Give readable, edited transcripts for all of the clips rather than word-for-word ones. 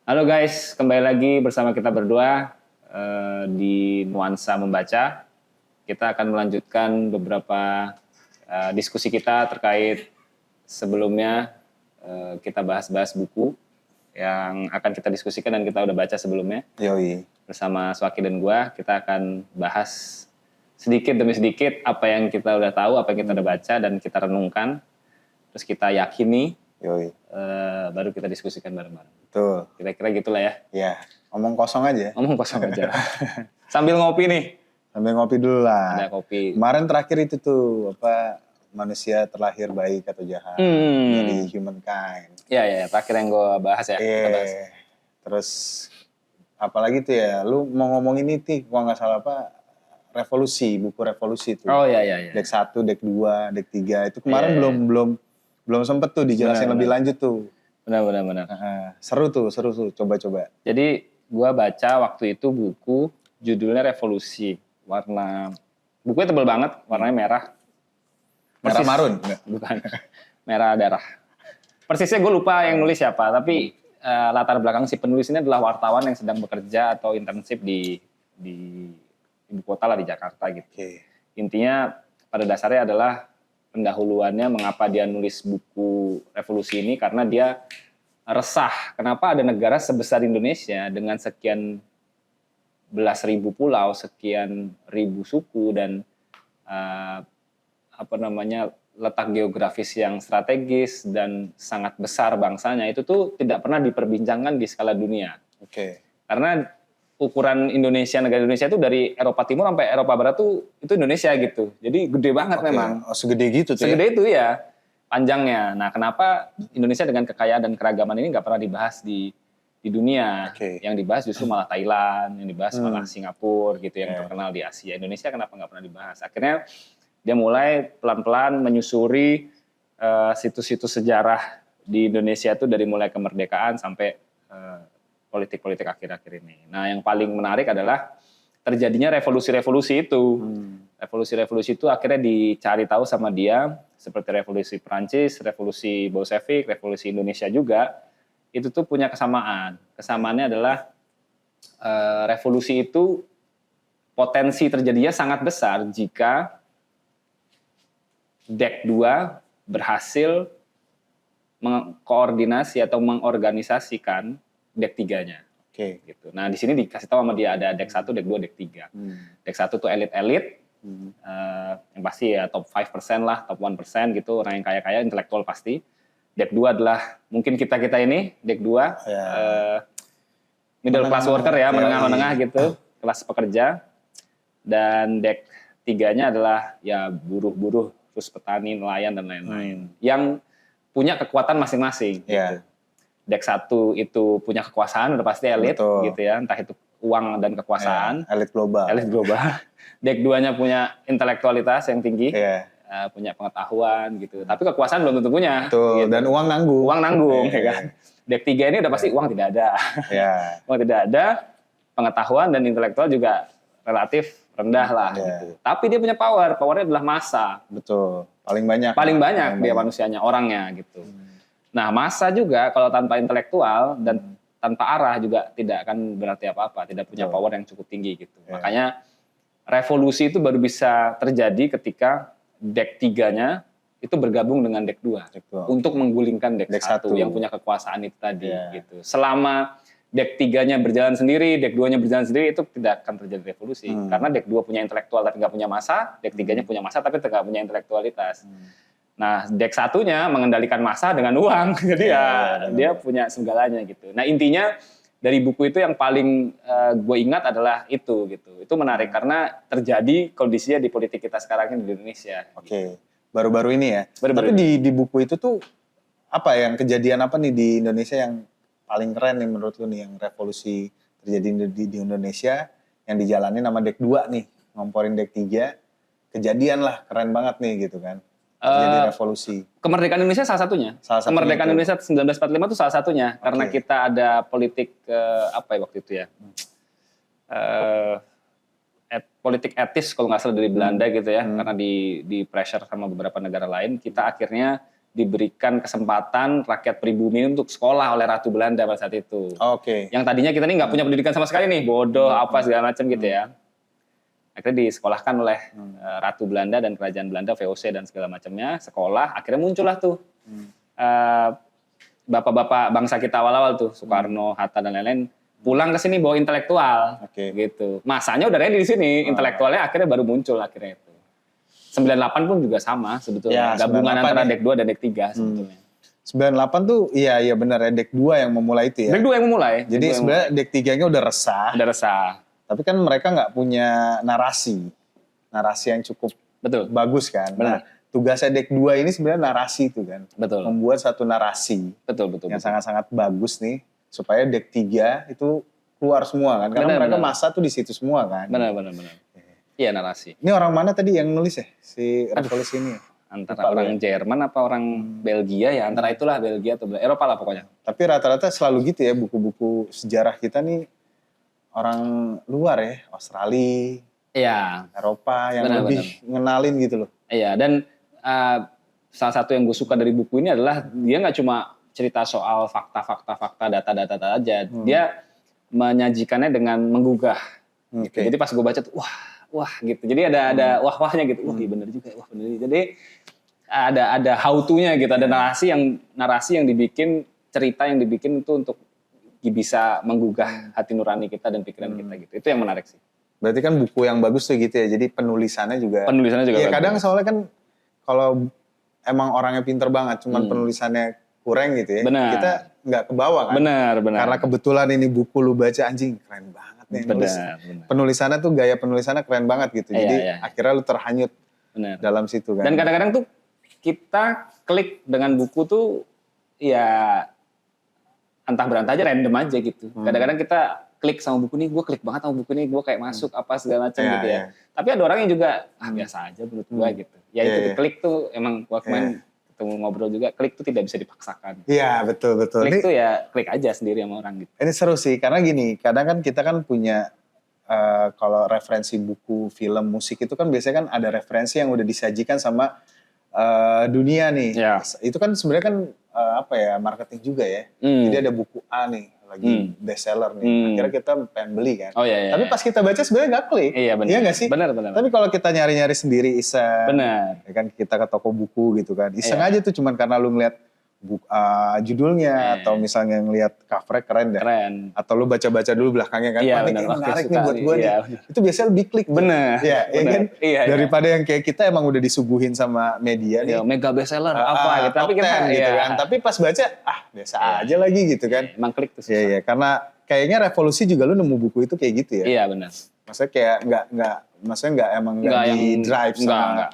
Halo guys, kembali lagi bersama kita berdua di Nuansa Membaca. Kita akan melanjutkan beberapa diskusi kita terkait sebelumnya kita bahas-bahas buku yang akan kita diskusikan dan kita udah baca sebelumnya. Yoi. Bersama Swaki dan gua, kita akan bahas sedikit demi sedikit apa yang kita udah tahu, apa yang kita udah baca dan kita renungkan. Terus kita yakini. Yoi. Baru kita diskusikan bareng-bareng. Tuh. Kira-kira gitulah ya. Ya, ngomong kosong aja. Ngomong kosong aja. Sambil ngopi nih. Sambil ngopi dulu lah. Ada kopi. Kemarin terakhir itu tuh, manusia terlahir baik atau jahat dari humankind. Iya, terakhir yang gue bahas ya. Kita bahas. Terus, apalagi tuh ya, lu mau ngomong ini gua nggak salah revolusi, buku revolusi tuh. Oh iya. Dek 1, dek 2, dek 3. Itu kemarin belum sempet tuh dijelasin lebih lanjut tuh. Benar. Seru tuh, coba-coba. Jadi gue baca waktu itu buku judulnya Revolusi. Bukunya tebal banget, warnanya merah. Merah marun? Bukan, merah darah. Persisnya gue lupa yang nulis siapa, tapi latar belakang si penulis ini adalah wartawan yang sedang bekerja atau internship di ibu kota lah, di Jakarta gitu. Okay. Intinya pada dasarnya adalah pendahuluannya mengapa dia nulis buku Revolusi ini, karena dia resah kenapa ada negara sebesar Indonesia dengan sekian belas ribu pulau, sekian ribu suku dan letak geografis yang strategis dan sangat besar bangsanya, itu tuh tidak pernah diperbincangkan di skala dunia. Oke. Karena ukuran Indonesia, negara Indonesia itu dari Eropa Timur sampai Eropa Barat tuh itu Indonesia gitu. Jadi gede banget memang. Oh, segede gitu tuh. Segede itu ya panjangnya. Nah, kenapa Indonesia dengan kekayaan dan keragaman ini nggak pernah dibahas di dunia? Okay. Yang dibahas justru malah Thailand, yang dibahas malah Singapura gitu, yang terkenal di Asia. Indonesia kenapa nggak pernah dibahas? Akhirnya dia mulai pelan-pelan menyusuri situs-situs sejarah di Indonesia itu dari mulai kemerdekaan sampai politik-politik akhir-akhir ini. Nah, yang paling menarik adalah terjadinya revolusi-revolusi itu. Revolusi-revolusi itu akhirnya dicari tahu sama dia, seperti revolusi Perancis, revolusi Bolshevik, revolusi Indonesia juga, itu tuh punya kesamaan. Kesamaannya adalah revolusi itu potensi terjadinya sangat besar jika Dek 2 berhasil mengkoordinasi atau mengorganisasikan Dek 3-nya. Oke. Gitu. Nah, di sini dikasih tahu sama dia ada Dek 1, Dek 2, Dek 3. Dek 1 tuh elit-elit, yang pasti ya top 5% lah, top 1% gitu, orang yang kaya-kaya, intelektual pasti. Dek 2 adalah mungkin kita-kita ini, Dek 2, middle class worker ya, menengah-menengah gitu, kelas pekerja. Dan Dek 3-nya adalah ya buruh-buruh, terus petani, nelayan, dan lain-lain. Yang punya kekuatan masing-masing. Gitu. Dek 1 itu punya kekuasaan, udah pasti elit. Betul. Gitu ya, entah itu uang dan kekuasaan. Elit global. Dek 2-nya punya intelektualitas yang tinggi. Punya pengetahuan gitu. Tapi kekuasaan belum tentu punya. Betul. Gitu. Dan uang nanggung. Ya kan. Dek 3 ini udah pasti uang tidak ada. Uang tidak ada, pengetahuan dan intelektual juga relatif rendah lah gitu. Tapi dia punya powernya adalah massa. Betul. Paling banyak dia manusianya, orangnya gitu. Nah, massa juga kalau tanpa intelektual dan tanpa arah juga tidak akan berarti apa-apa, tidak punya power yang cukup tinggi gitu. Makanya revolusi itu baru bisa terjadi ketika Dek 3-nya itu bergabung dengan Dek 2 untuk menggulingkan Dek 1 yang punya kekuasaan itu tadi gitu. Selama Dek 3-nya berjalan sendiri, Dek 2-nya berjalan sendiri, itu tidak akan terjadi revolusi. Karena Dek 2 punya intelektual tapi nggak punya massa, Dek 3-nya punya massa tapi nggak punya intelektualitas. Nah, Dek 1-nya mengendalikan massa dengan uang. Jadi dia punya segalanya gitu. Nah, intinya dari buku itu yang paling gue ingat adalah itu gitu. Itu menarik karena terjadi kondisinya di politik kita sekarang ini di Indonesia. Oke. Baru-baru ini ya. Tapi di buku itu tuh kejadian apa nih di Indonesia yang paling keren nih menurut lu nih, yang revolusi terjadi di Indonesia yang dijalani nama Dek 2 nih, ngomporin Dek 3. Kejadian lah, keren banget nih gitu kan. Jadi revolusi. Kemerdekaan Indonesia salah satunya. Kemerdekaan Indonesia 1945 itu salah satunya. Karena kita ada politik waktu itu ya. Politik etis kalau nggak salah dari Belanda gitu ya. Karena di pressure sama beberapa negara lain, kita akhirnya diberikan kesempatan rakyat pribumi untuk sekolah oleh Ratu Belanda pada saat itu. Oke. Yang tadinya kita nih nggak punya pendidikan sama sekali nih, bodoh apa segala macam gitu ya. Akhirnya disekolahkan oleh Ratu Belanda dan Kerajaan Belanda, VOC dan segala macamnya, sekolah. Akhirnya muncullah tuh bapak-bapak bangsa kita awal-awal tuh, Soekarno, Hatta dan lain-lain, pulang ke sini bawa intelektual, gitu. Masanya udah ready di sini, intelektualnya akhirnya baru muncul akhirnya itu. 98 pun juga sama sebetulnya, gabungan antara Dek 2 dan Dek 3 sebetulnya. 98 tuh iya benar ya, Dek 2 yang memulai itu ya. Dek 2 yang memulai. Jadi sebenarnya Dek 3-nya udah resah. Udah resah. Tapi kan mereka nggak punya narasi yang cukup bagus kan. Benar. Nah, tugasnya Dek 2 ini sebenarnya narasi itu kan. Betul. Membuat satu narasi. Betul. Yang sangat-sangat bagus nih supaya Dek 3 itu keluar semua kan. Karena mereka masa tuh di situ semua kan. Benar. Iya, narasi. Ini orang mana tadi yang nulis ya si revolusi ini? Antara orang Jerman apa orang Belgia ya, antara itulah Belgia atau Eropa lah pokoknya. Tapi rata-rata selalu gitu ya buku-buku sejarah kita nih orang luar ya, Australia, Eropa yang lebih ngenalin gitu loh. Iya, dan salah satu yang gue suka dari buku ini adalah dia nggak cuma cerita soal fakta, data-data aja. Dia menyajikannya dengan menggugah. Gitu. Jadi pas gue baca tuh, wah gitu. Jadi ada wah-wahnya gitu. Wah, iya bener juga. Wah, bener. Jadi ada how to-nya gitu. Ada narasi yang dibikin, cerita yang dibikin itu untuk bisa menggugah hati nurani kita dan pikiran kita gitu. Itu yang menarik sih. Berarti kan buku yang bagus tuh gitu ya. Jadi penulisannya juga. Iya, kadang soalnya kan kalau emang orangnya pinter banget, cuman penulisannya kurang gitu ya. Benar. Kita nggak ke bawah kan. Benar. Karena kebetulan ini buku lu baca, anjing keren banget nih. Benar. Penulisannya tuh gaya penulisannya keren banget gitu. Jadi akhirnya lu terhanyut dalam situ kan. Dan kadang-kadang tuh kita klik dengan buku tuh ya entah berantah aja, random aja gitu. Kadang-kadang kita klik sama buku ini, gue klik banget sama buku ini, gue kayak masuk apa segala macam gitu ya. Tapi ada orang yang juga biasa aja menurut gue gitu. Ya itu klik tuh emang gue kemarin ketemu ngobrol juga, klik tuh tidak bisa dipaksakan. Iya betul. Klik tuh ya klik aja sendiri sama orang gitu. Ini seru sih karena gini, kadang kan kita kan punya kalau referensi buku, film, musik itu kan biasanya kan ada referensi yang udah disajikan sama dunia nih. Itu kan sebenarnya kan marketing juga ya. Jadi ada buku A nih lagi best seller nih. Akhirnya kita pengen beli kan. Tapi pas kita baca sebenarnya nggak klik. Iya benar. Iya nggak sih? Benar. Tapi kalau kita nyari-nyari sendiri iseng. Benar. Ya kan kita ke toko buku gitu kan. Iseng aja tuh cuman karena lu ngeliat judulnya atau misalnya ngelihat covernya keren deh. Atau lu baca-baca dulu belakangnya kan. Iya, ini menarik nih buat gue nih. Itu biasanya lebih klik. Bener. Iya kan? Daripada yang kayak kita emang udah disuguhin sama media nih. Mega bestseller apa gitu. Tapi kita gitu kan. Tapi pas baca biasa aja lagi gitu kan. Emang klik tuh. Iya. Karena kayaknya revolusi juga lu nemu buku itu kayak gitu ya. Iya benar. Maksudnya kayak nggak di drive sama.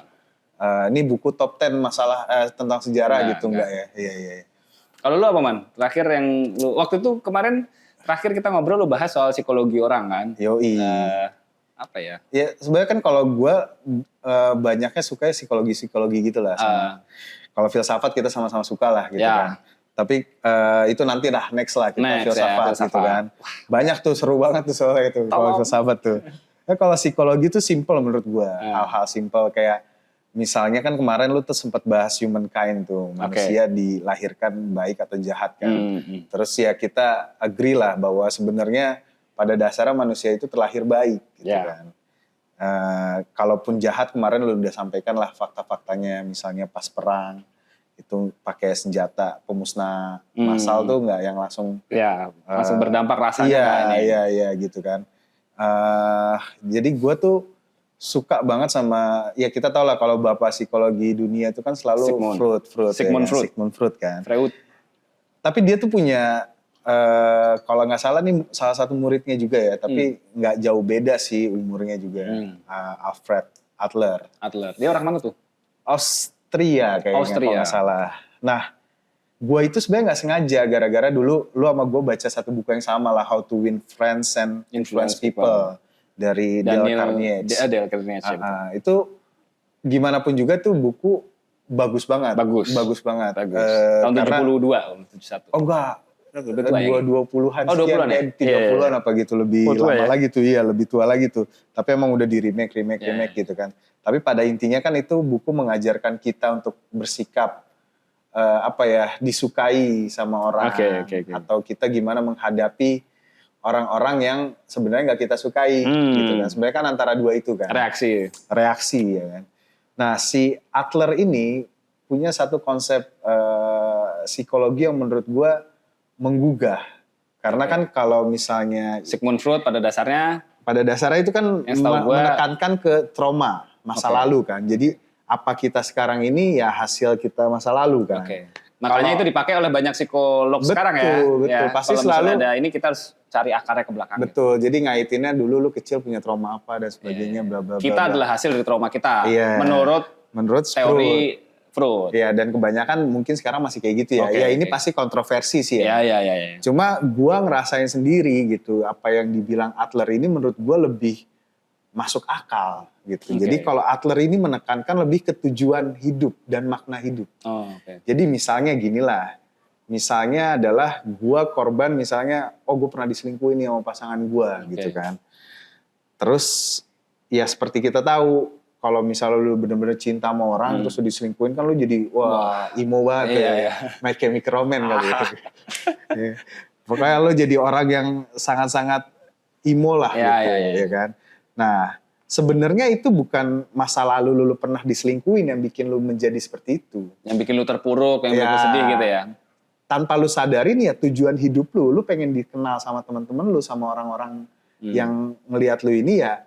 Ini buku top 10 masalah tentang sejarah gitu enggak ya? Iya. Kalau lu apa Man? Terakhir yang lu waktu itu kemarin terakhir kita ngobrol lu bahas soal psikologi orang kan? Yoi. Apa ya? Ya sebenarnya kan kalau gue banyaknya suka psikologi gitu lah. Kalau filsafat kita sama-sama suka lah gitu kan. Tapi itu nanti dah next lah kita filsafat gitu kan. Banyak tuh seru banget tuh soalnya itu kalau filsafat tuh. Kalau psikologi tuh simple menurut gue. Hal-hal simple kayak misalnya kan kemarin lu tuh sempat bahas humankind tuh, manusia dilahirkan baik atau jahat kan. Terus ya kita agree lah bahwa sebenarnya pada dasarnya manusia itu terlahir baik gitu kan. Kalaupun jahat kemarin lu udah sampaikan lah fakta-faktanya, misalnya pas perang itu pakai senjata pemusnah massal tuh nggak yang langsung langsung berdampak rasanya. Iya gitu kan. Jadi gue tuh suka banget sama, ya kita tahu lah kalau bapak psikologi dunia itu kan selalu Sigmund Freud kan. Tapi dia tuh punya, kalau nggak salah nih salah satu muridnya juga ya, tapi nggak jauh beda sih umurnya juga. Alfred Adler. Dia orang mana tuh? Austria kayaknya kalau nggak salah. Nah, gue itu sebenarnya nggak sengaja gara-gara dulu lu sama gue baca satu buku yang sama lah, How to Win Friends and Influence People. Dari Dale Carnegie. Itu gimana pun juga tuh buku bagus banget. Bagus banget. Tahun 72, 71. Oh enggak. 20-an oh, 20-an ya? 30-an apa gitu, lebih lama lagi tuh. Iya, lebih tua lagi tuh. Tapi emang udah di remake gitu kan. Tapi pada intinya kan itu buku mengajarkan kita untuk bersikap disukai sama orang, Oke. atau kita gimana menghadapi orang-orang yang sebenarnya nggak kita sukai gitu kan. Sebenarnya kan antara dua itu kan. Reaksi ya kan. Nah, si Adler ini punya satu konsep psikologi yang menurut gue menggugah. Karena kan kalau misalnya Sigmund Freud pada dasarnya itu kan menekankan ke trauma masa lalu kan. Jadi apa kita sekarang ini ya hasil kita masa lalu kan. Makanya itu dipakai oleh banyak psikolog sekarang ya. Betul. Ya, Pasti kalau selalu ada ini kita harus cari akarnya ke belakang. Betul. Jadi ngaitinnya dulu lu kecil punya trauma apa dan sebagainya, bla bla bla. Kita adalah hasil dari trauma kita. Menurut teori Freud. Iya, dan kebanyakan mungkin sekarang masih kayak gitu ya. Ini pasti kontroversi sih ya. Iya. Cuma gua ngerasain sendiri gitu, apa yang dibilang Adler ini menurut gua lebih masuk akal gitu. Jadi kalau Adler ini menekankan lebih ke tujuan hidup dan makna hidup. Jadi misalnya ginilah. Misalnya adalah gua korban misalnya, gue pernah diselingkuhin nih sama pasangan gua gitu kan. Terus ya seperti kita tahu, kalau misalnya lu bener-bener cinta sama orang terus lu diselingkuhin kan lu jadi emo banget ya. My Chemical Romance kali ya. Pokoknya lu jadi orang yang sangat-sangat emo lah ya kan. Nah, sebenarnya itu bukan masa lalu lu pernah diselingkuhin yang bikin lu menjadi seperti itu. Yang bikin lu terpuruk, yang bikin lu sedih gitu ya. Tanpa lu sadarin ya tujuan hidup lu pengen dikenal sama teman-teman lu, sama orang-orang yang ngelihat lu ini ya,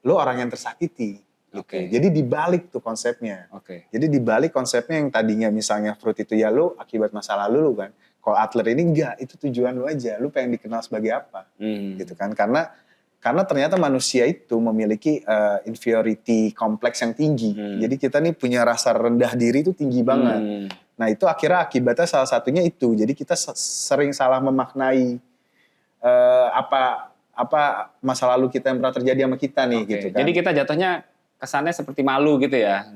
lu orang yang tersakiti. Gitu. Jadi dibalik tuh konsepnya. Jadi dibalik konsepnya yang tadinya misalnya Freud itu ya lu akibat masa lalu lu kan. Kalau Adler ini enggak, itu tujuan lu aja. Lu pengen dikenal sebagai apa. Gitu kan. Karena ternyata manusia itu memiliki inferiority kompleks yang tinggi. Jadi kita nih punya rasa rendah diri itu tinggi banget. Nah itu akhirnya akibatnya salah satunya itu. Jadi kita sering salah memaknai apa masa lalu kita yang pernah terjadi sama kita nih gitu kan. Jadi kita jatuhnya kesannya seperti malu gitu ya.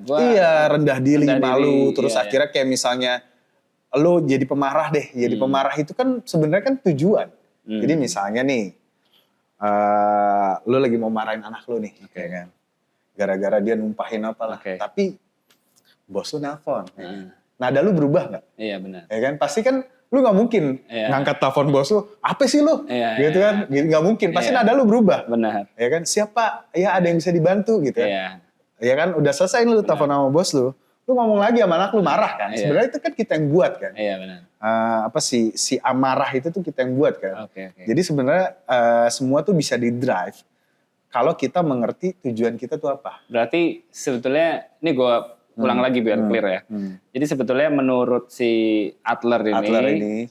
Rendah diri, malu. Terus akhirnya kayak misalnya lo jadi pemarah deh. Jadi pemarah itu kan sebenarnya kan tujuan. Jadi misalnya nih, lo lagi mau marahin anak lo nih. Ya kan? Gara-gara dia numpahin apalah. Tapi bos lo nelpon. Nada lu berubah gak? Iya benar. Ya kan? Pasti kan lu gak mungkin ngangkat telepon bos lu, apa sih lu? Gitu kan? Gak mungkin, pasti nada lu berubah. Benar. Ya kan? Siapa? Ya ada yang bisa dibantu gitu kan? Ya kan? Udah selesai lu telepon sama bos lu ngomong lagi sama anak lu marah kan? Sebenarnya itu kan kita yang buat kan? Iya benar. Si amarah itu tuh kita yang buat kan? Jadi sebenarnya semua tuh bisa di-drive kalau kita mengerti tujuan kita tuh apa. Berarti sebetulnya, ini gue ulang lagi biar clear ya. Jadi sebetulnya menurut si Adler ini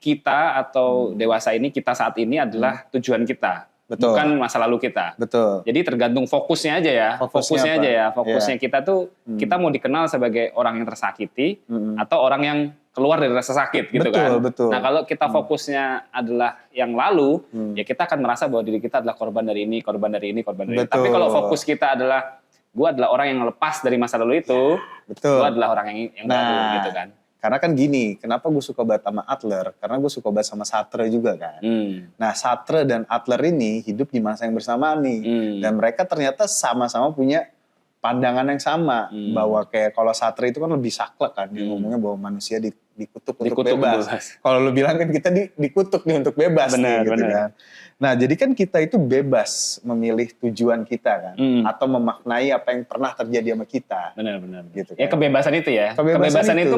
kita atau dewasa ini, kita saat ini adalah tujuan kita. Betul. Bukan masa lalu kita. Betul. Jadi tergantung fokusnya aja ya. Fokusnya kita tuh, kita mau dikenal sebagai orang yang tersakiti atau orang yang keluar dari rasa sakit gitu kan. Betul. Nah kalau kita fokusnya adalah yang lalu, ya kita akan merasa bahwa diri kita adalah korban dari ini, korban dari ini, korban dari ini. Tapi kalau fokus kita adalah gue adalah orang yang lepas dari masa lalu itu, gue adalah orang yang baru gitu kan. Karena kan gini, kenapa gue suka banget sama Adler? Karena gue suka banget sama Sartre juga kan. Nah Sartre dan Adler ini hidup di masa yang bersamaan nih. Dan mereka ternyata sama-sama punya pandangan yang sama. Bahwa kayak kalau Sartre itu kan lebih saklek kan. Dia ngomongnya bahwa manusia dikutuk untuk bebas. Kalau lu bilang kan kita dikutuk nih untuk bebas. Benar, nih gitu kan. Nah jadi kan kita itu bebas memilih tujuan kita kan. Atau memaknai apa yang pernah terjadi sama kita. Benar. Gitu kan. Ya kebebasan itu ya. Kebebasan itu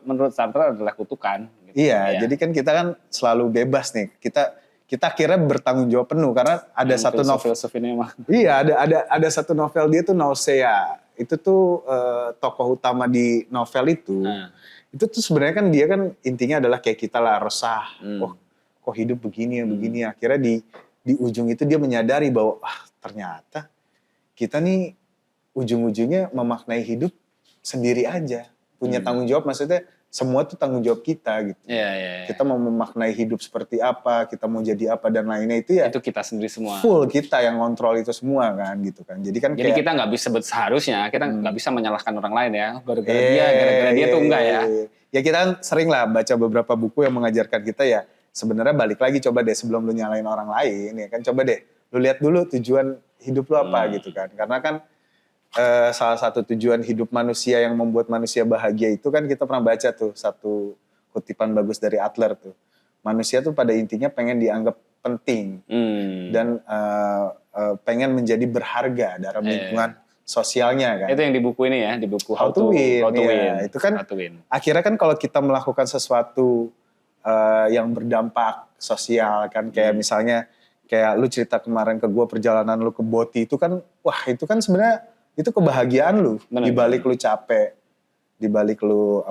menurut Sartre adalah kutukan. Gitu. Iya, jadi kan kita kan selalu bebas nih. Kita akhirnya bertanggung jawab penuh karena ada satu novel. Iya, ada satu novel dia tuh Nausea. Itu tuh tokoh utama di novel itu. Itu tuh sebenarnya kan dia kan intinya adalah kayak kita lah, resah. Kok hidup begini. Akhirnya di ujung itu dia menyadari bahwa ternyata kita nih ujung-ujungnya memaknai hidup sendiri aja. Punya tanggung jawab, maksudnya semua tuh tanggung jawab kita gitu. Kita mau memaknai hidup seperti apa, kita mau jadi apa dan lainnya itu ya. Itu kita sendiri semua. Full kita yang kontrol itu semua kan gitu kan. Jadi kita nggak bisa seharusnya kita nggak bisa menyalahkan orang lain ya. Gara-gara dia tuh enggak ya. Ya kita kan sering lah baca beberapa buku yang mengajarkan kita ya. Sebenarnya balik lagi coba deh sebelum lu nyalain orang lain ya kan. Coba deh lu lihat dulu tujuan hidup lu apa gitu kan. Karena kan salah satu tujuan hidup manusia yang membuat manusia bahagia itu kan kita pernah baca tuh satu kutipan bagus dari Adler tuh. Manusia tuh pada intinya pengen dianggap penting dan pengen menjadi berharga dalam lingkungan sosialnya kan. Itu yang di buku ini ya, di buku How to Win. Itu kan akhirnya kan kalau kita melakukan sesuatu yang berdampak sosial kan, kayak misalnya kayak lu cerita kemarin ke gue perjalanan lu ke Boti itu kan, wah itu kan sebenarnya itu kebahagiaan lu. Di balik lu capek, di balik lu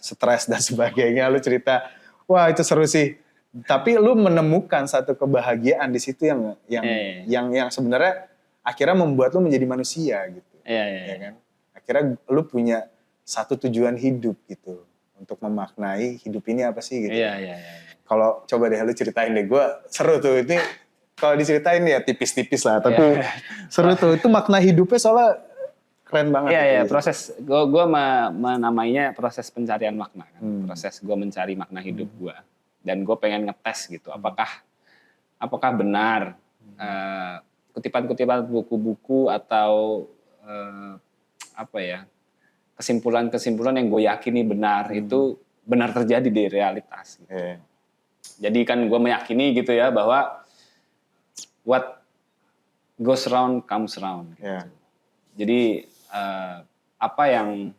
stres dan sebagainya, lu cerita, wah itu seru sih. Tapi lu menemukan satu kebahagiaan di situ yang sebenarnya akhirnya membuat lu menjadi manusia gitu. Ya kan? Akhirnya lu punya satu tujuan hidup gitu. Untuk memaknai hidup ini apa sih gitu. Iya. Kalau coba deh lu ceritain deh, gue seru tuh. Ini kalau diceritain ya tipis-tipis lah. Tapi seru tuh, itu makna hidupnya soalnya keren banget. Iya, proses, gue menamainya proses pencarian makna kan. Proses gue mencari makna hidup gue. Dan gue pengen ngetes gitu, apakah benar kutipan-kutipan buku-buku atau kesimpulan-kesimpulan yang gue yakini benar itu benar terjadi di realitas. Gitu. Jadi kan gue meyakini gitu ya bahwa what goes round comes round. Gitu. Jadi apa yang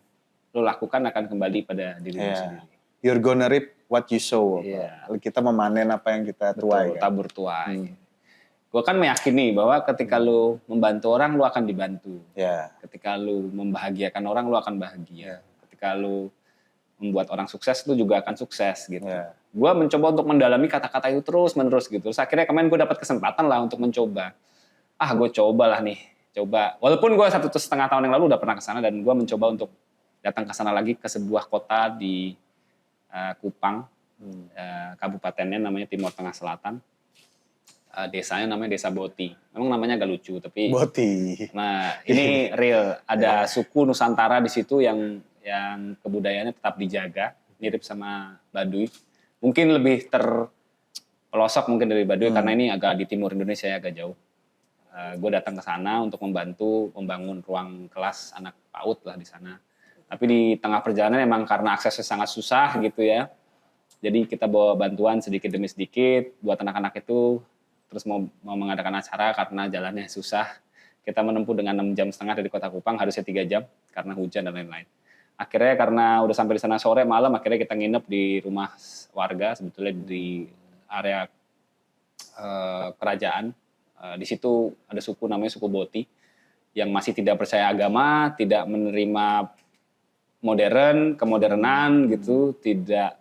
lo lakukan akan kembali pada diri lo sendiri. You're gonna reap what you sow. Kita memanen apa yang kita tuai. Tabur tuai. Gue kan meyakini bahwa ketika lu membantu orang, lu akan dibantu. Ketika lu membahagiakan orang, lu akan bahagia. Ketika lu membuat orang sukses, lu juga akan sukses gitu. Gue mencoba untuk mendalami kata-kata itu terus-menerus gitu. Terus akhirnya kemarin gue dapat kesempatan lah untuk mencoba. Gue cobalah nih. Walaupun gue 1,5 tahun yang lalu udah pernah ke sana dan gue mencoba untuk datang ke sana lagi ke sebuah kota di Kupang. Kabupatennya namanya Timur Tengah Selatan. Desanya namanya Desa Boti. Memang namanya agak lucu tapi Boti. Nah, ini real. Ada suku Nusantara di situ yang kebudayaannya tetap dijaga, mirip sama Baduy. Mungkin lebih terpelosok mungkin dari Baduy karena ini agak di timur Indonesia ya, agak jauh. Gue datang ke sana untuk membantu membangun ruang kelas anak PAUD lah di sana. Tapi di tengah perjalanan emang karena aksesnya sangat susah gitu ya. Jadi kita bawa bantuan sedikit demi sedikit buat anak-anak itu. Terus mau mengadakan acara karena jalannya susah. Kita menempuh dengan 6,5 jam dari kota Kupang, harusnya 3 jam karena hujan dan lain-lain. Akhirnya karena udah sampai di sana sore malam, akhirnya kita nginep di rumah warga, sebetulnya di area kerajaan. Di situ ada suku namanya suku Boti yang masih tidak percaya agama, tidak menerima kemodernan gitu, tidak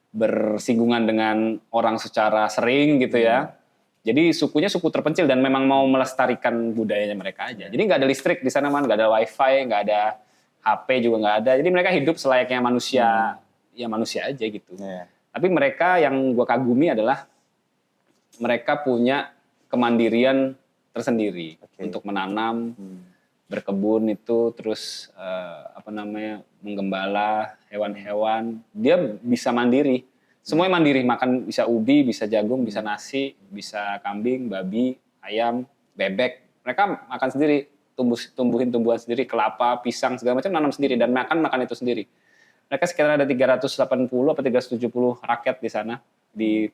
bersinggungan dengan orang secara sering gitu ya. Jadi sukunya suku terpencil dan memang mau melestarikan budayanya mereka aja. Jadi nggak ada listrik di sana, nggak ada wifi, nggak ada HP juga nggak ada. Jadi mereka hidup selayaknya manusia, ya manusia aja gitu. Tapi mereka yang gue kagumi adalah mereka punya kemandirian tersendiri untuk menanam, berkebun itu, terus menggembala hewan-hewan. Dia bisa mandiri. Semuanya mandiri, makan bisa ubi, bisa jagung, bisa nasi, bisa kambing, babi, ayam, bebek. Mereka makan sendiri, tumbuhin tumbuhan sendiri, kelapa, pisang, segala macam nanam sendiri dan makan itu sendiri. Mereka sekitar ada 380 atau 370 rakyat di sana,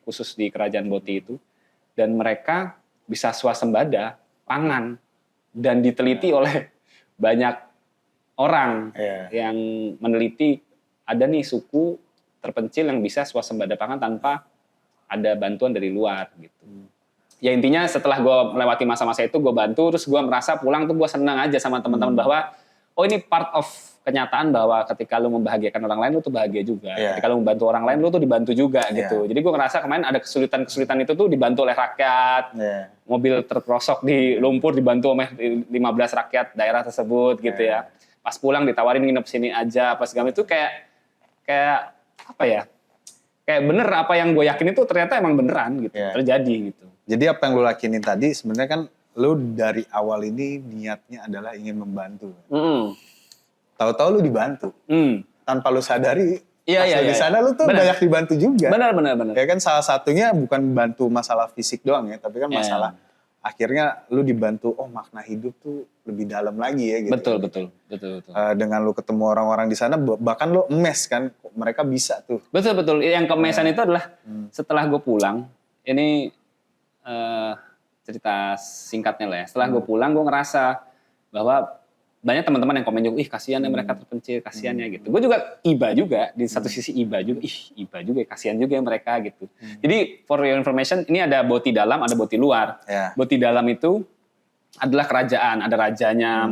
khusus di Kerajaan Boti itu. Dan mereka bisa swasembada pangan dan diteliti oleh banyak orang yang meneliti, ada nih suku terpencil yang bisa swasembada pangan tanpa ada bantuan dari luar gitu. Ya intinya setelah gue melewati masa-masa itu, gue bantu, terus gue merasa pulang tuh gue senang aja sama teman-teman bahwa ini part of kenyataan bahwa ketika lu membahagiakan orang lain, lu tuh bahagia juga. Ketika lu membantu orang lain, lu tuh dibantu juga gitu. Jadi gue ngerasa kemarin ada kesulitan-kesulitan itu tuh dibantu oleh rakyat. Mobil terperosok di lumpur dibantu oleh 15 rakyat daerah tersebut gitu ya. Pas pulang ditawarin nginep sini aja, pas segala itu kayak apa ya? Kayak bener apa yang gue yakin itu ternyata emang beneran gitu, terjadi gitu. Jadi apa yang lu lakinin tadi sebenarnya kan lu dari awal ini niatnya adalah ingin membantu. Tahu-tahu lu dibantu. Tanpa lu sadari, di sana lu tuh banyak dibantu juga. Benar. Ya kan salah satunya bukan bantu masalah fisik doang ya, tapi kan masalah akhirnya lu dibantu, oh makna hidup tuh lebih dalam lagi ya gitu. Betul. Dengan lu ketemu orang-orang di sana, bahkan lu emes kan, mereka bisa tuh. Betul. Yang kemesan itu adalah setelah gue pulang, ini cerita singkatnya lah ya. Setelah gue pulang, gue ngerasa bahwa banyak teman-teman yang komen juga, ih kasihan ya mereka terpencil, kasihan ya gitu. Gue juga iba juga, di satu sisi iba juga, iba juga, kasihan juga ya mereka gitu. Jadi for your information, ini ada boti dalam, ada boti luar. Boti dalam itu adalah kerajaan, ada rajanya,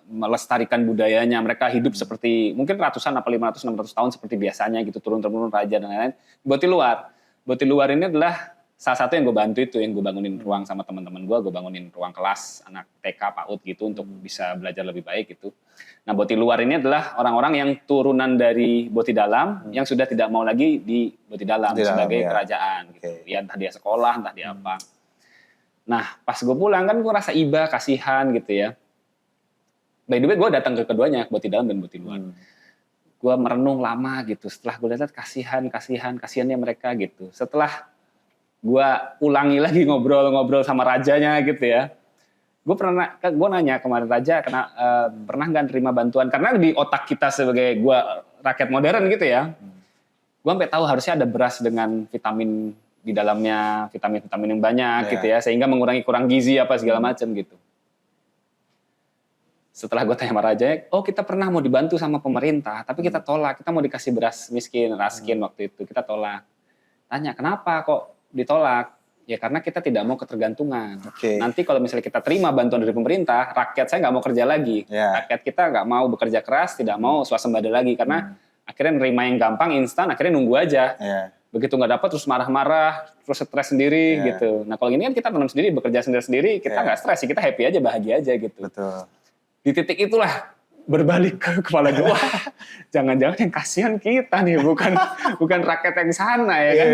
melestarikan budayanya, mereka hidup seperti mungkin ratusan apa 500-600 tahun seperti biasanya gitu, turun-temurun raja dan lain-lain. Boti luar ini adalah salah satu yang gue bantu itu, yang gue bangunin ruang sama teman-teman gue bangunin ruang kelas anak TK, PAUD gitu untuk bisa belajar lebih baik gitu. Nah, boti luar ini adalah orang-orang yang turunan dari boti dalam yang sudah tidak mau lagi di boti dalam sebagai kerajaan gitu. Ya entah dia sekolah, entah dia apa. Nah, pas gue pulang kan gue rasa iba, kasihan gitu ya. By the way, gue datang ke keduanya, boti dalam dan boti luar. Gue merenung lama gitu. Setelah gue lihat kasihannya mereka gitu. Setelah gue ulangi lagi ngobrol sama rajanya gitu ya. Gue nanya kemarin raja, pernah nggak terima bantuan? Karena di otak kita sebagai gue rakyat modern gitu ya, gue sampai tahu harusnya ada beras dengan vitamin di dalamnya, vitamin yang banyak gitu ya, sehingga mengurangi kurang gizi apa segala macam gitu. Setelah gue tanya sama raja, oh kita pernah mau dibantu sama pemerintah, tapi kita tolak, kita mau dikasih beras raskin waktu itu, kita tolak. Tanya, kenapa kok ditolak? Ya karena kita tidak mau ketergantungan. Nanti kalau misalnya kita terima bantuan dari pemerintah, rakyat saya nggak mau kerja lagi. Rakyat kita nggak mau bekerja keras, tidak mau swasembada lagi. Karena akhirnya nerima yang gampang, instan, akhirnya nunggu aja. Begitu nggak dapat terus marah-marah, terus stres sendiri gitu. Nah kalau gini kan kita tanam sendiri, bekerja sendiri-sendiri, kita nggak stres, kita happy aja, bahagia aja gitu. Betul. Di titik itulah berbalik ke kepala gue, jangan-jangan yang kasihan kita nih, bukan rakyat yang sana ya kan.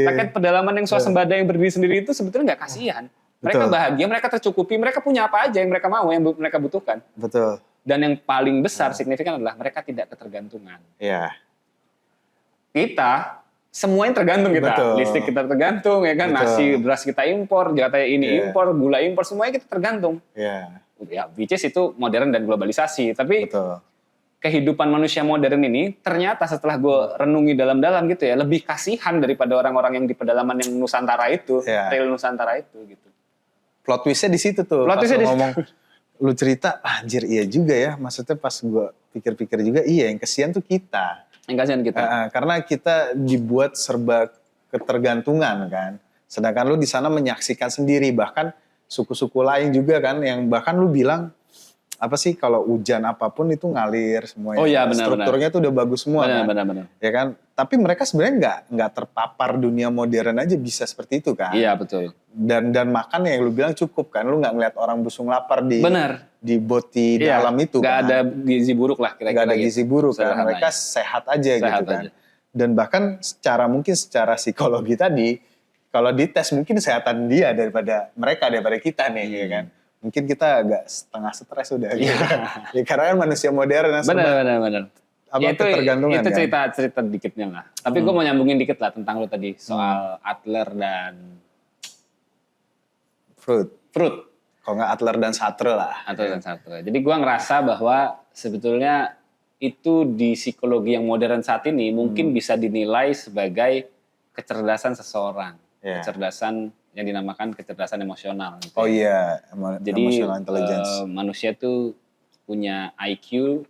Rakyat pedalaman yang swasembada yang berdiri sendiri itu sebetulnya nggak kasihan. Mereka bahagia, mereka tercukupi, mereka punya apa aja yang mereka mau, yang mereka butuhkan. Betul. Dan yang paling besar signifikan adalah mereka tidak ketergantungan. Kita semuanya tergantung kita. Betul. Listrik kita tergantung ya kan, nasi beras kita impor, katanya ini impor, gula impor, semuanya kita tergantung. Ya, which is itu modern dan globalisasi. Tapi kehidupan manusia modern ini ternyata setelah gue renungi dalam-dalam gitu ya, lebih kasihan daripada orang-orang yang di pedalaman yang Nusantara itu, real Nusantara itu gitu. Plot twist-nya di situ tuh. Plot twist-nya ngomong, lu cerita, anjir iya juga ya. Maksudnya pas gue pikir-pikir juga, iya yang kasihan tuh kita. Yang kasihan kita. Karena kita dibuat serba ketergantungan kan. Sedangkan lu di sana menyaksikan sendiri, bahkan suku-suku lain juga kan, yang bahkan lu bilang apa sih kalau hujan apapun itu ngalir semuanya. Oh iya benar. Strukturnya tuh udah bagus semua kan. Benar. Ya kan. Tapi mereka sebenarnya nggak terpapar dunia modern aja bisa seperti itu kan. Iya betul. Dan makan yang lu bilang cukup kan. Lu nggak ngeliat orang busung lapar di boti dalam itu gak kan. Gak ada gizi buruk lah kira-kira. Gak ada gizi buruk kan. Sederhana Mereka sehat aja gitu kan. Dan bahkan secara psikologi tadi, kalau dites mungkin kesehatan dia daripada kita nih ya kan. Mungkin kita agak setengah stres udah gitu. Ya, karena kan manusia modern. Benar. Ya, ketergantungan itu kan. cerita dikitnya lah. Tapi gue mau nyambungin dikit lah tentang lo tadi soal Adler dan Freud. Kalau nggak Adler dan Sartre lah. Adler dan Sartre. Jadi gue ngerasa bahwa sebetulnya itu di psikologi yang modern saat ini mungkin bisa dinilai sebagai kecerdasan seseorang. Kecerdasan yang dinamakan kecerdasan emosional. Gitu. Oh iya, jadi emotional intelligence. Manusia tuh punya EQ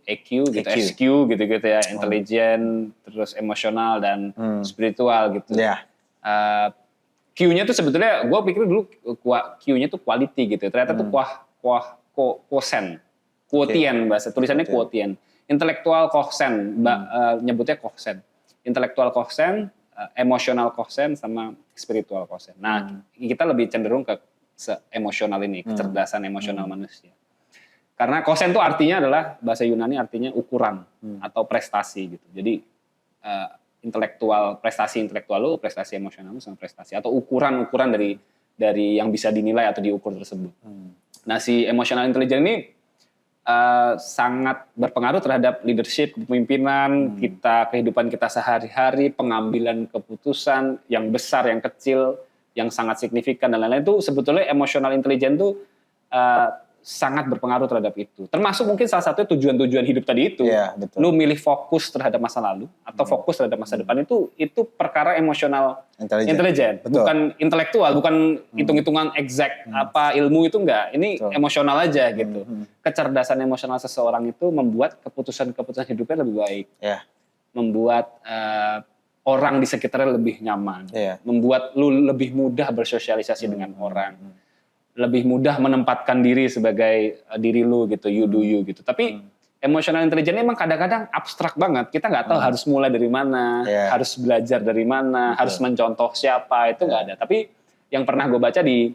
gitu, SQ gitu ya, intelijen, terus emosional dan spiritual gitu. Q-nya tuh sebetulnya, gue pikir dulu Q-nya tuh quality gitu. Ternyata tuh quotient bahasa tulisannya quotient. Intelektual quotient, nyebutnya quotient. Intelektual quotient, emosional quotient sama spiritual quotient. Nah, kita lebih cenderung ke emosional ini, kecerdasan emosional manusia. Karena quotient itu artinya adalah bahasa Yunani artinya ukuran atau prestasi gitu. Jadi prestasi intelektual lu, prestasi emosional lu sama prestasi atau ukuran dari yang bisa dinilai atau diukur tersebut. Nah, si emotional intelligence ini sangat berpengaruh terhadap leadership, kepemimpinan, kehidupan kita sehari-hari, pengambilan keputusan yang besar, yang kecil, yang sangat signifikan dan lain-lain itu sebetulnya emotional intelligence tuh sangat berpengaruh terhadap itu. Termasuk mungkin salah satu tujuan-tujuan hidup tadi itu. Iya, betul. Lu milih fokus terhadap masa lalu atau fokus terhadap masa depan itu perkara emosional intelijen, bukan intelektual, bukan hitung-hitungan exact apa ilmu itu enggak. Ini emosional aja gitu. Kecerdasan emosional seseorang itu membuat keputusan-keputusan hidupnya lebih baik. Membuat orang di sekitarnya lebih nyaman. Membuat lu lebih mudah bersosialisasi dengan orang. Lebih mudah menempatkan diri sebagai diri lu gitu, you do you gitu. Tapi emotional intelligence emang kadang-kadang abstrak banget. Kita nggak tahu harus mulai dari mana, harus belajar dari mana, harus mencontoh siapa, itu nggak ada. Tapi yang pernah gue baca di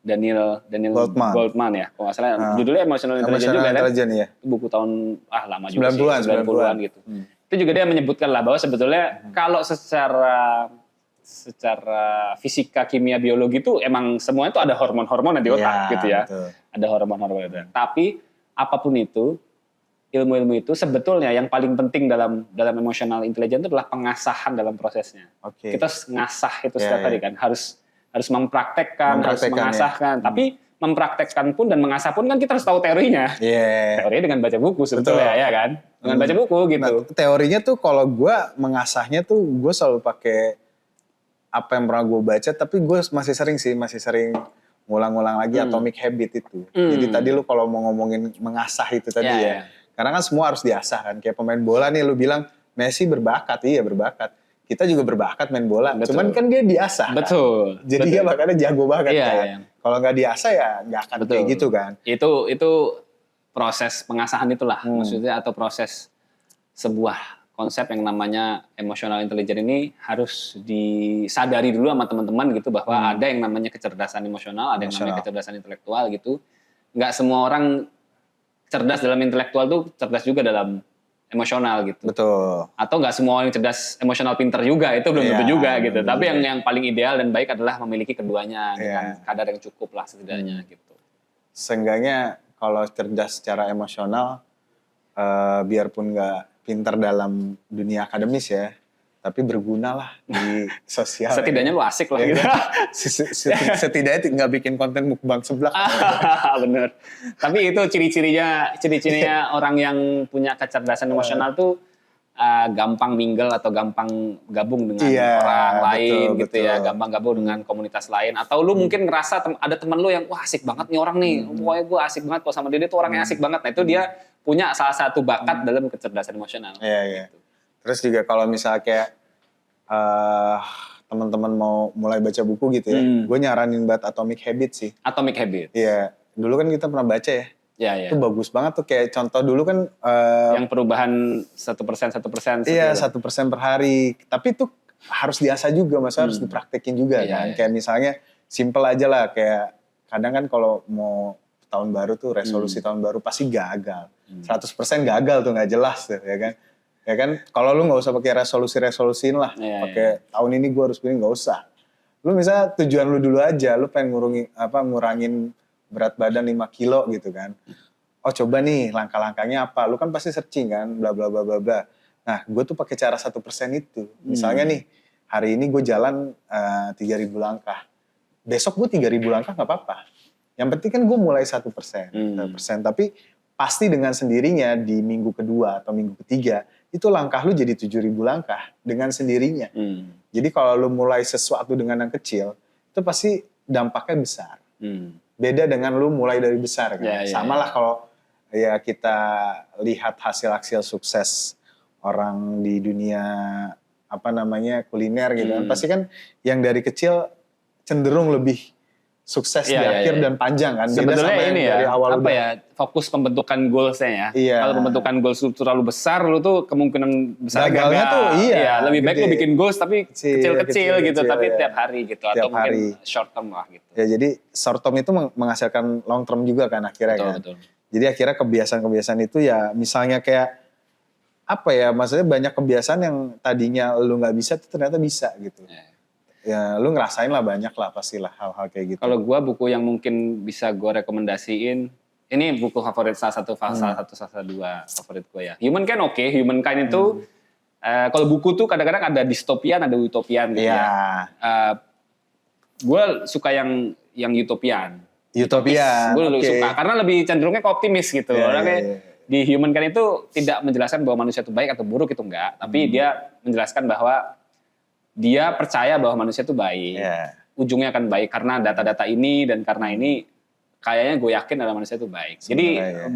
Daniel Goldman ya, kalau nggak salah judulnya emotional intelligence juga kan. Ya. Buku tahun lama juga 90-an gitu. Itu juga dia menyebutkan lah bahwa sebetulnya kalau secara fisika, kimia, biologi itu emang semuanya itu ada hormon-hormon di otak gitu ya. Betul. Ada hormon-hormon itu. Tapi apapun itu, ilmu-ilmu itu sebetulnya yang paling penting dalam emotional intelligence itu adalah pengasahan dalam prosesnya. Kita ngasah itu setiap hari kan, harus mempraktekkan, harus mengasahkan. Tapi mempraktekkan pun dan mengasah pun kan kita harus tahu teorinya. Teorinya dengan baca buku sebetulnya ya kan. Dengan baca buku gitu. Nah, teorinya tuh kalau gue mengasahnya tuh gue selalu pakai apa yang pernah gue baca, tapi gue masih sering ngulang-ngulang lagi Atomic Habit itu. Jadi tadi lu kalau mau ngomongin mengasah itu tadi karena kan semua harus diasah kan. Kayak pemain bola nih lu bilang Messi berbakat, iya berbakat. Kita juga berbakat main bola, cuman kan dia diasah. Betul. Kan? Jadi dia makanya jago banget kan. Kalau nggak diasah ya nggak akan kayak gitu kan. Itu proses pengasahan itulah maksudnya, atau proses sebuah konsep yang namanya emotional intelligence ini harus disadari dulu sama teman-teman gitu bahwa ada yang namanya kecerdasan emosional, ada yang namanya kecerdasan intelektual gitu. Nggak semua orang cerdas dalam intelektual tuh cerdas juga dalam emosional gitu. Betul. Atau nggak semua orang cerdas emosional pinter juga, itu belum tentu juga gitu. Tapi yang paling ideal dan baik adalah memiliki keduanya dengan kadar yang cukup lah setidaknya gitu. Seenggaknya kalau cerdas secara emosional, biarpun nggak pintar dalam dunia akademis ya, tapi berguna lah di sosial. Setidaknya lu asik lah gitu. Setidaknya nggak bikin konten mukbang seblak. Bener. Tapi itu ciri-cirinya orang yang punya kecerdasan emosional tuh gampang mingle atau gampang gabung dengan orang lain gitu ya, gampang gabung dengan komunitas lain. Atau lu mungkin ngerasa ada teman lu yang wah asik banget nih orang nih, pokoknya gue asik banget kalau sama dia tuh orangnya asik banget. Nah itu dia punya salah satu bakat dalam kecerdasan emosional. Iya. Gitu. Terus juga kalau misalnya kayak teman-teman mau mulai baca buku gitu ya, gue nyaranin banget Atomic Habit sih. Atomic Habit. Iya, dulu kan kita pernah baca ya. Iya. Itu bagus banget tuh, kayak contoh dulu kan. Yang perubahan 1%. Iya, 1% per hari. Tapi itu harus diasah juga, maksudnya harus dipraktekin juga kan. Kayak misalnya simple aja lah, kayak kadang kan kalau mau tahun baru tuh resolusi tahun baru pasti gagal. 100% gagal tuh, nggak jelas tuh ya kan. Ya kan, kalau lu nggak usah pakai resolusiin lah. Pakai tahun ini gue harus begini, nggak usah. Lu misalnya tujuan lu dulu aja, lu pengen ngurangin berat badan 5 kilo gitu kan. Oh coba nih langkah-langkahnya apa? Lu kan pasti searching kan, bla bla bla bla bla. Nah, gue tuh pakai cara 1% itu. Misalnya nih, hari ini gue jalan 3.000 langkah. Besok gue 3.000 langkah nggak apa-apa. Yang penting kan gue mulai 1%. Tapi pasti dengan sendirinya di minggu kedua atau minggu ketiga, itu langkah lu jadi 7.000 langkah dengan sendirinya. Jadi kalau lu mulai sesuatu dengan yang kecil, itu pasti dampaknya besar. Beda dengan lu mulai dari besar kan. Sama lah kalau ya kita lihat hasil-hasil sukses orang di dunia kuliner gitu kan. Pasti kan yang dari kecil cenderung lebih sukses di akhir dan panjang kan. Beda sebetulnya sama ini dari awal fokus pembentukan goalsnya ya. Kalau pembentukan goals lu terlalu besar, lu tuh kemungkinan besar gagalnya tuh lebih baik gede. Lu bikin goals tapi kecil-kecil gitu, tapi tiap hari gitu, tiap atau hari. mungkin short term lah gitu. Ya jadi short term itu menghasilkan long term juga kan akhirnya. Betul. Jadi akhirnya kebiasaan-kebiasaan itu ya misalnya kayak maksudnya banyak kebiasaan yang tadinya lu nggak bisa tuh ternyata bisa gitu. Ya lu ngerasain lah, banyak lah pastilah hal-hal kayak gitu. Kalau gue buku yang mungkin bisa gue rekomendasiin, ini buku favorit salah satu dua favorit gue ya. Humankind itu kalau buku tuh kadang-kadang ada distopian, ada utopian gitu ya. gue suka yang utopian. Utopia. Gue lebih suka karena lebih cenderungnya ke optimis gitu. Orangnya di Humankind itu tidak menjelaskan bahwa manusia itu baik atau buruk, itu enggak, tapi dia menjelaskan bahwa dia percaya bahwa manusia itu baik. Ujungnya akan baik karena data-data ini dan karena ini kayaknya gue yakin adalah manusia itu baik. Jadi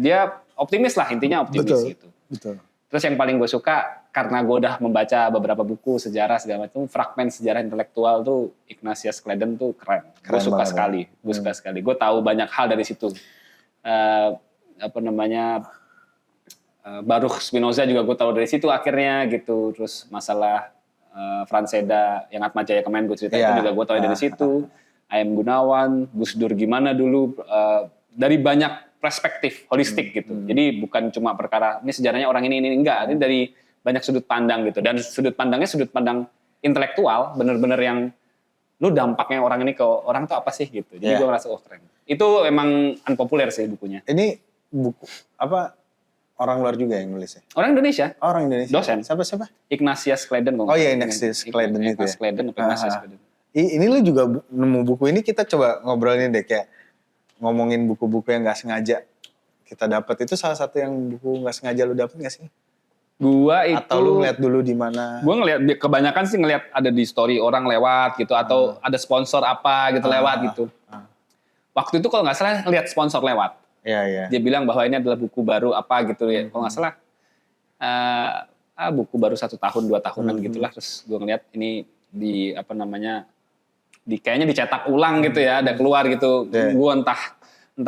dia optimis lah, intinya optimis gitu. Betul. Terus yang paling gue suka karena gue udah membaca beberapa buku sejarah segala macam, fragmen sejarah intelektual tuh Ignatius Claden tuh keren. Gue suka sekali. Gue tahu banyak hal dari situ. Baruch Spinoza juga gue tahu dari situ akhirnya gitu. Terus masalah Franz Seda yang Atma Jaya kemarin gue cerita itu juga gue tahu dari situ. A.M. Gunawan, Gus Dur gimana dulu, dari banyak perspektif holistik gitu. Jadi bukan cuma perkara ini sejarahnya orang ini enggak, ini dari banyak sudut pandang gitu. Dan sudut pandangnya sudut pandang intelektual, bener-bener yang lu dampaknya orang ini ke orang tuh apa sih gitu. Jadi gue ngerasa keren. Itu emang unpopuler sih bukunya. Ini buku apa? Orang luar juga yang nulisnya? Orang Indonesia. Orang Indonesia. Dosen. Siapa? Ignatius Claden. Oh iya, Ignatius Claden itu ya. Ignatius Claden. Ini lu juga nemu buku ini, kita coba ngobrolin deh, kayak ngomongin buku-buku yang gak sengaja kita dapat. Itu salah satu yang buku gak sengaja lu dapet gak sih? Gua itu. Atau lu ngeliat dulu di mana? Gua ngeliat, kebanyakan sih ngeliat ada di story orang lewat gitu, atau ada sponsor apa gitu lewat gitu. Waktu itu kalau nggak salah ngeliat sponsor lewat. Iya. Dia bilang bahwa ini adalah buku baru apa gitu ya. Kalau nggak salah buku baru 1 tahun 2 tahunan gitulah. Terus gue ngeliat ini di kayaknya dicetak ulang gitu ya, ada keluar gitu. Gue entah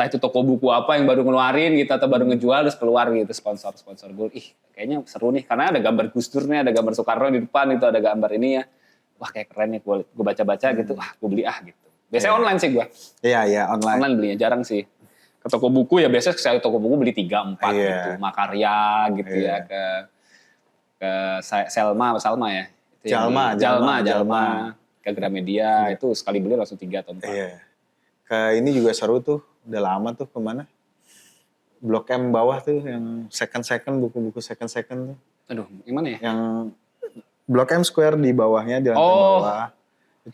itu toko buku apa yang baru ngeluarin gitu atau baru ngejual terus keluar gitu sponsor gue. Kayaknya seru nih karena ada gambar Gus Dur nih, ada gambar Soekarno di depan itu, ada gambar ini ya. Wah kayak keren nih, gue baca-baca gitu. Gue beli gitu. Biasanya online sih gue. Iya online. Online belinya jarang sih. Ke toko buku ya biasanya saya toko buku beli 3-4 gitu. Makarya gitu ya, ke Salma ya. Jalma. Ke Gramedia itu sekali beli langsung 3 atau 4. Iya. Ke ini juga seru tuh, udah lama tuh kemana? Blok M bawah tuh yang second buku-buku second tuh. Aduh, gimana ya? Yang Blok M Square di bawahnya, di lantai bawah.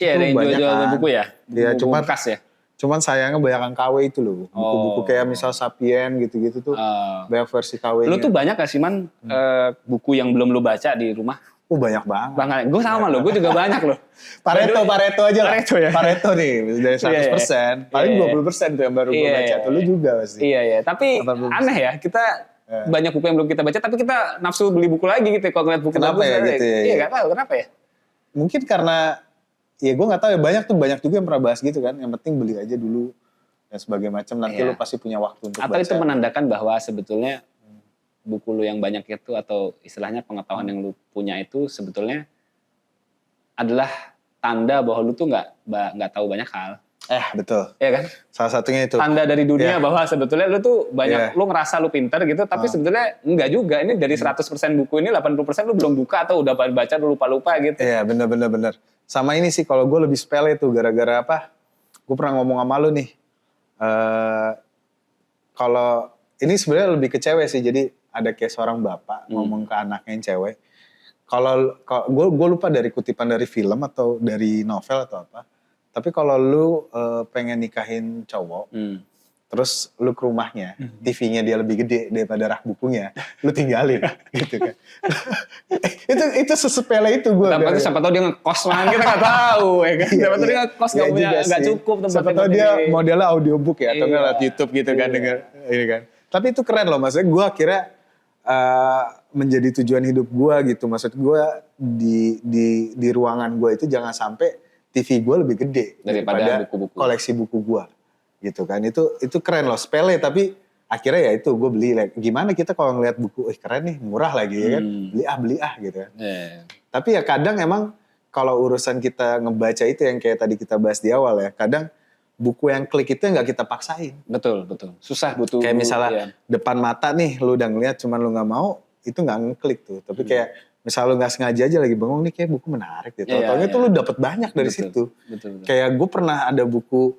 Iya, ada yang jual-jual buku ya? Buku bekas ya? Cuman sayangnya banyak KW itu loh. Buku-buku kayak misal Sapien gitu-gitu tuh. Banyak versi KW-nya. Lu tuh banyak gak sih Man buku yang belum lu baca di rumah? Banyak banget. Gue sama lo, gue juga banyak loh. Pareto aja lah. Pareto ya? Pareto nih, dari 100%. Paling 20% tuh yang baru gue baca. Tuh lu juga pasti. Iya. Tapi aneh ya, kita banyak buku yang belum kita baca, tapi kita nafsu beli buku lagi gitu kalau ngeliat buku kenapa bagus. Ya gitu ya? Iya, gak tahu kenapa ya. Mungkin karena, ya gue gak tahu ya, banyak juga yang pernah bahas gitu kan. Yang penting beli aja dulu dan sebagainya macam. Nanti lu pasti punya waktu untuk atau baca. itu menandakan bahwa sebetulnya buku lu yang banyak itu atau istilahnya pengetahuan yang lu punya itu sebetulnya adalah tanda bahwa lu tuh nggak tahu banyak hal. Betul. Iya kan? Salah satunya itu. Tanda dari dunia bahwa sebetulnya lu tuh banyak, lu ngerasa lu pinter gitu, tapi sebetulnya enggak juga. Ini dari 100% buku ini 80% lu belum buka atau udah baca lu lupa-lupa gitu. Iya, bener. Sama ini sih kalau gue lebih sepele tuh, gara-gara apa? Gue pernah ngomong sama lu nih. Kalau ini sebenarnya lebih ke cewek sih, jadi ada kayak seorang bapak ngomong ke anaknya yang cewek. Kalau gue lupa dari kutipan dari film atau dari novel atau apa. Tapi kalau lu pengen nikahin cowok, terus lu ke rumahnya, TV-nya dia lebih gede daripada rak bukunya, lu tinggalin, gitu kan. itu sesepele itu gue. Siapa tahu dia ngekos man, kita nggak tahu, ya kan. Siapa tahu dia ngekos nggak cukup. Siapa tahu dia modelnya audiobook ya, atau nggak YouTube gitu kan, denger ini kan. Tapi itu keren loh, maksudnya gue akhirnya menjadi tujuan hidup gue gitu. Maksud gue di ruangan gue itu jangan sampai TV gue lebih gede daripada buku-buku. Koleksi buku gue gitu kan. Itu keren loh, sepele tapi akhirnya ya itu gue beli. Gimana kita kalau ngeliat buku, keren nih, murah lagi ya kan, beli gitu kan. Tapi ya kadang emang kalau urusan kita ngebaca itu yang kayak tadi kita bahas di awal ya, kadang buku yang klik itu nggak kita paksain. Betul. Susah butuh. Kayak misalnya depan mata nih, lu udah ngeliat cuman lu nggak mau, itu nggak ngeklik tuh. Tapi kayak misal lu nggak sengaja aja lagi bengong nih, kayak buku menarik gitu. Tau-taunya tuh lu dapet banyak dari situ. Betul. Kayak gue pernah ada buku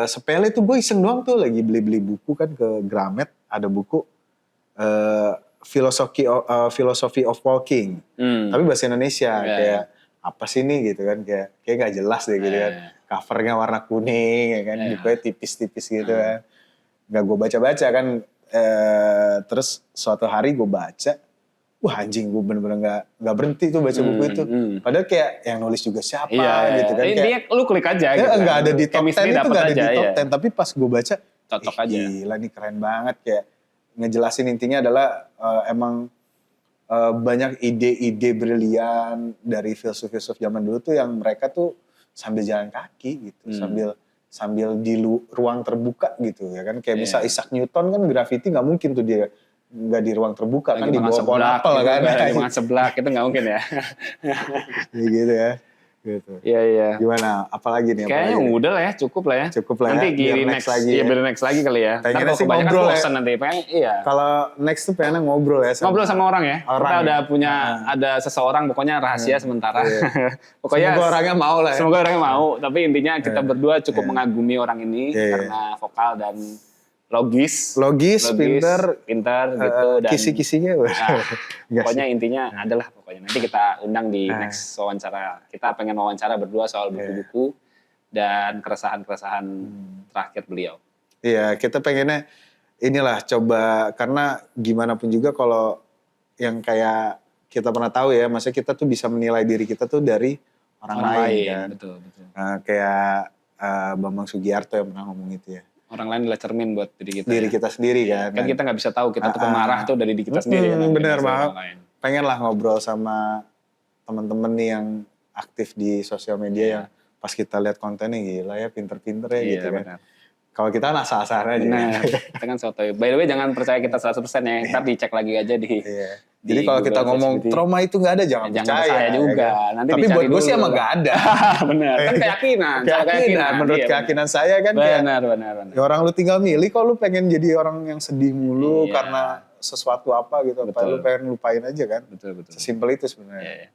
sepele tuh, gue iseng doang tuh lagi beli buku kan ke Gramet, ada buku Philosophy of Walking, tapi bahasa Indonesia kayak apa sih nih gitu kan, kayak gak jelas deh gitu kan. Covernya warna kuning ya kan, bukunya tipis-tipis gitu kan. Gak gue baca-baca kan, terus suatu hari gue baca, wah anjing gue bener-bener gak berhenti tuh baca buku itu. Padahal kayak yang nulis juga siapa gitu kan. Intinya lu klik aja gitu kan. Gak ada di top 10 itu, gak ada di top 10. Tapi pas gue baca, cocok aja. Gila nih keren banget, kayak ngejelasin intinya adalah emang banyak ide-ide brilian dari filsuf-filsuf zaman dulu tuh yang mereka tuh sambil jalan kaki gitu, sambil di ruang terbuka gitu ya kan, kayak misal Isaac Newton kan grafiti nggak mungkin tuh dia nggak di ruang terbuka, kan di bawah pohon apel kan, di makan seblak itu nggak mungkin ya. Gitu ya. Gitu. Iya. Gimana? Apalagi nih? Kayaknya udah lah ya, cukup lah ya. Nanti biar next lagi. Iya, biar next lagi kali ya. Pengen sih ngobrol ya. Nanti iya. Kalau next tuh pengen ngobrol ya. Ngobrol sama orang ya. Kita udah punya ada seseorang, pokoknya rahasia sementara. Pokoknya semoga orangnya mau lah ya. Semoga orangnya mau, tapi intinya kita berdua cukup mengagumi orang ini karena vokal dan logis, pinter gitu, dan kisi-kisinya. pokoknya intinya adalah pokoknya nanti kita undang di next wawancara. Kita pengen wawancara berdua soal buku-buku dan keresahan-keresahan terakhir beliau. Iya, kita pengennya inilah coba, karena gimana pun juga kalau yang kayak kita pernah tahu ya, maksudnya kita tuh bisa menilai diri kita tuh dari orang lain kan. Betul. Kayak Bambang Sugiarto yang pernah ngomong itu ya. Orang lain adalah cermin buat diri kita. Diri kita sendiri kan. Kan kita nggak bisa tahu kita tuh pemarah tuh dari diri kita sendiri. Bener banget. Pengen lah ngobrol sama teman-teman nih yang aktif di sosial media yang pas kita lihat kontennya gila ya, pinter-pinter ya gitu kan. Benar. Kalau kita asal-asalan aja. Nah, kita kan sotoy. By the way, jangan percaya kita 100% ya. Ntar dicek lagi aja di. Jadi kalau kita ngomong trauma itu nggak ada, jangan percaya juga. Ya kan? Nanti tapi buat gue sih emang nggak ada. Benar. Kan keyakinan. Menurut keyakinan saya kan. Benar. Ya orang lu tinggal milih, kalau lu pengen jadi orang yang sedih mulu karena sesuatu apa gitu. Apa lu pengen lupain aja kan. Betul. Sesimpel itu sebenarnya.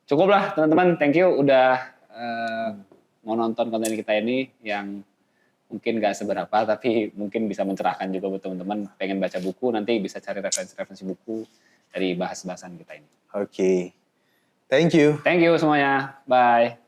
Cukup lah teman-teman. Thank you udah mau nonton konten kita ini yang mungkin gak seberapa, tapi mungkin bisa mencerahkan juga buat teman-teman pengen baca buku, nanti bisa cari referensi-referensi buku dari bahas-bahasan kita ini. Oke. Thank you. Thank you semuanya. Bye.